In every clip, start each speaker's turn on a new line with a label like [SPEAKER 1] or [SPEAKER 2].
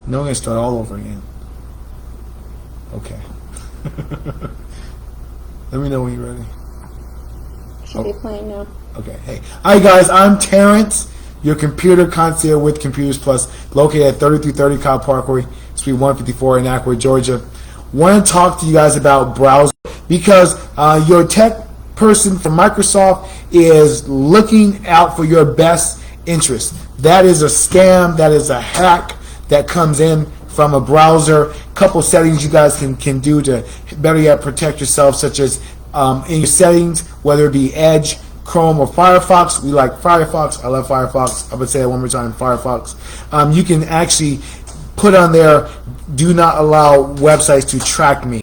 [SPEAKER 1] No, we're going to start all over again. Okay. Let me know when you're ready.
[SPEAKER 2] Should be playing now.
[SPEAKER 1] Okay. Hey. Hi, guys. I'm Terrence, your computer concierge with Computers Plus, located at 3330 Cobb Parkway, Suite 154 in Acworth, Georgia. Want to talk to you guys about browser because your tech person from Microsoft is looking out for your best interest. That is a scam. That is a hack that comes in from a browser. Couple settings you guys can do to better yet protect yourself, such as in your settings, whether it be Edge, Chrome, or Firefox. We like Firefox. I love Firefox. I would say it one more time, Firefox. You can actually put on there, do not allow websites to track me.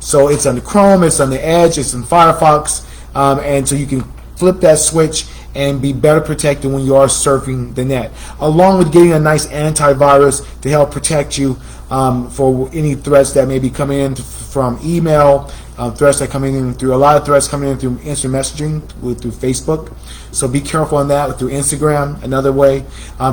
[SPEAKER 1] So it's on the Chrome, it's on the Edge, it's in Firefox, and so you can flip that switch and be better protected when you are surfing the net, along with getting a nice antivirus to help protect you for any threats that may be coming in from email, threats that coming in through a lot of threats coming in through instant messaging through Facebook. So be careful on that. Through Instagram, another way.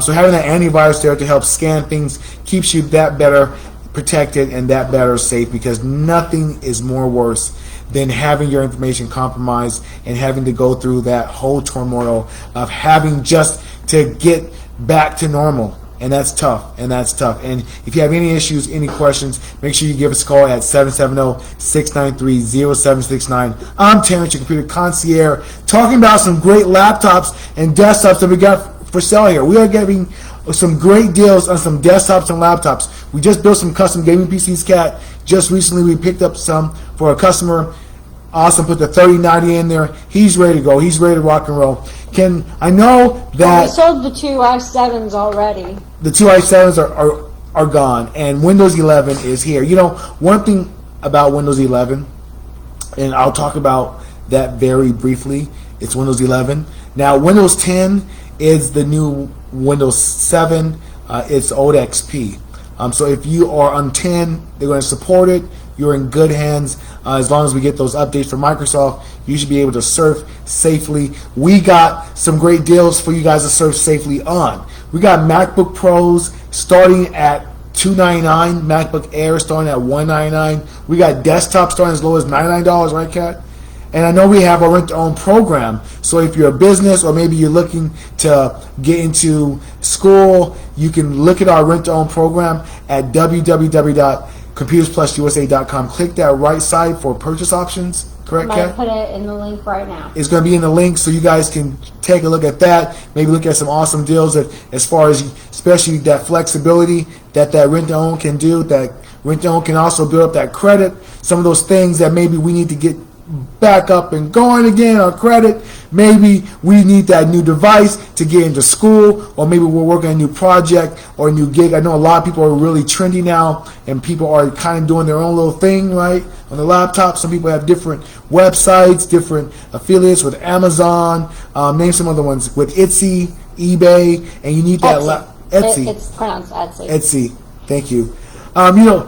[SPEAKER 1] So having that antivirus there to help scan things keeps you that better protected and that better safe, because nothing is more worse than having your information compromised and having to go through that whole turmoil of having just to get back to normal. And that's tough. And if you have any issues, any questions, make sure you give us a call at 770-693-0769. I'm Terrence, your computer concierge, talking about some great laptops and desktops that we got for sale here. We are giving some great deals on some desktops and laptops. We just built some custom gaming PCs, Cat. Just recently we picked up some for a customer. Awesome, put the 3090 in there. He's ready to go. He's ready to rock and roll. I know that...
[SPEAKER 2] We sold the two i7s already.
[SPEAKER 1] The two i7s are gone, and Windows 11 is here. You know, one thing about Windows 11, and I'll talk about that very briefly, it's Windows 11. Now, Windows 10 is the new Windows 7. It's old XP. So if you are on 10, they're going to support it. You're in good hands. As long as we get those updates from Microsoft, you should be able to surf safely. We got some great deals for you guys to surf safely on. We got MacBook Pros starting at $299, MacBook Air starting at $199. We got desktops starting as low as $99, right, Kat? And I know we have a rent-to-own program. So if you're a business or maybe you're looking to get into school, you can look at our rent-to-own program at www.computersplususa.com. Click that right side for purchase options. Correct, Kat?
[SPEAKER 2] I'm going to put it in the link right now.
[SPEAKER 1] It's going to be in the link, so you guys can take a look at that. Maybe look at some awesome deals as far as, especially that flexibility that rent-to-own can do. That rent-to-own can also build up that credit. Some of those things that maybe we need to get back up and going again, our credit. Maybe we need that new device to get into school, or maybe we're working on a new project or a new gig. I know a lot of people are really trendy now, and people are kind of doing their own little thing, right, on the laptop. Some people have different websites, different affiliates with Amazon, name some other ones, with Etsy, eBay, and you need that
[SPEAKER 2] Etsy. It's pronounced Etsy.
[SPEAKER 1] Etsy, thank you. You know,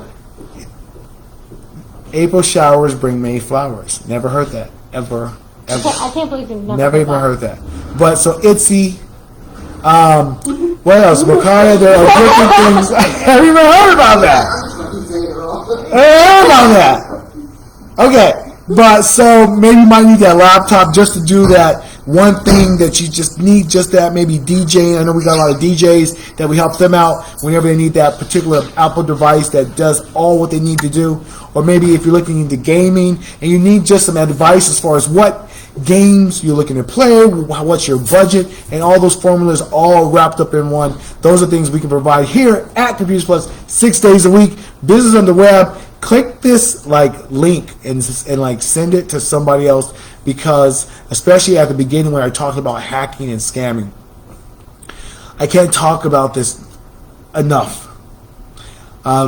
[SPEAKER 1] April showers bring May flowers. Never heard that. Ever.
[SPEAKER 2] I can't believe you've
[SPEAKER 1] never even heard that. But so Etsy, what else? Makaya, there are different things. I haven't even heard about that. I heard about that. Okay. But so maybe you might need that laptop just to do that one thing that you just need, just that maybe DJing. I know we got a lot of DJs that we help them out whenever they need that particular Apple device that does all what they need to do. Or maybe if you're looking into gaming and you need just some advice as far as what games you're looking to play, what's your budget, and all those formulas all wrapped up in one. Those are things we can provide here at Computers Plus 6 days a week. Business on the web. Click this link and send it to somebody else, because especially at the beginning when I talked about hacking and scamming, I can't talk about this enough.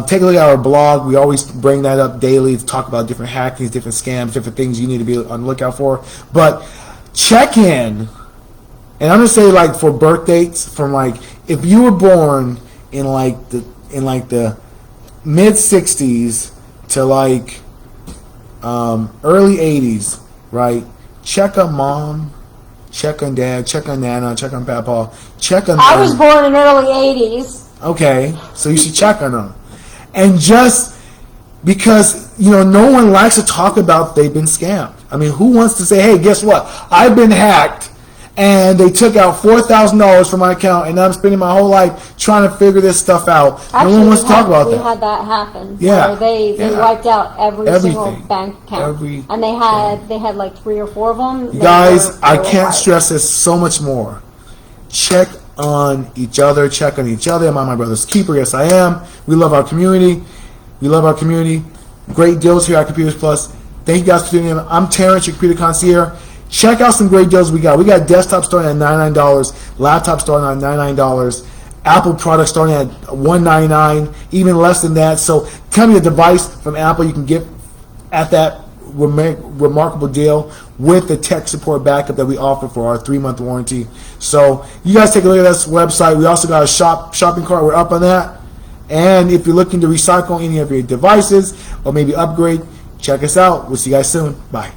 [SPEAKER 1] Take a look at our blog. We always bring that up daily to talk about different hackings, different scams, different things you need to be on the lookout for. But check in, and I'm gonna say for birth dates from if you were born in the mid 60s to early 80s, right? Check on mom, check on dad, check on nana, check on papa, check on
[SPEAKER 2] I was born in early 80s.
[SPEAKER 1] Okay, so you should check on them. And just because, no one likes to talk about they've been scammed. I mean, who wants to say, hey, guess what? I've been hacked and they took out $4,000 from my account and I'm spending my whole life trying to figure this stuff out.
[SPEAKER 2] Actually,
[SPEAKER 1] no one wants to talk about that.
[SPEAKER 2] We had that happen.
[SPEAKER 1] Yeah.
[SPEAKER 2] Where they wiped out every single bank account.
[SPEAKER 1] And
[SPEAKER 2] they had like 3 or 4 of them.
[SPEAKER 1] You guys, I can't stress this so much more. Check on each other. Check on each other. Am I my brother's keeper? Yes, I am. We love our community. Great deals here at Computers Plus. Thank you guys for tuning in. I'm Terrence, your computer concierge. Check out some great deals we got. We got desktop starting at $99, laptop starting at $99, Apple products starting at $199, even less than that. So tell me a device from Apple you can get at that remarkable deal with the tech support backup that we offer for our 3-month warranty. So you guys take a look at this website. We also got a shopping cart. We're up on that. And if you're looking to recycle any of your devices or maybe upgrade, check us out. We'll see you guys soon. Bye.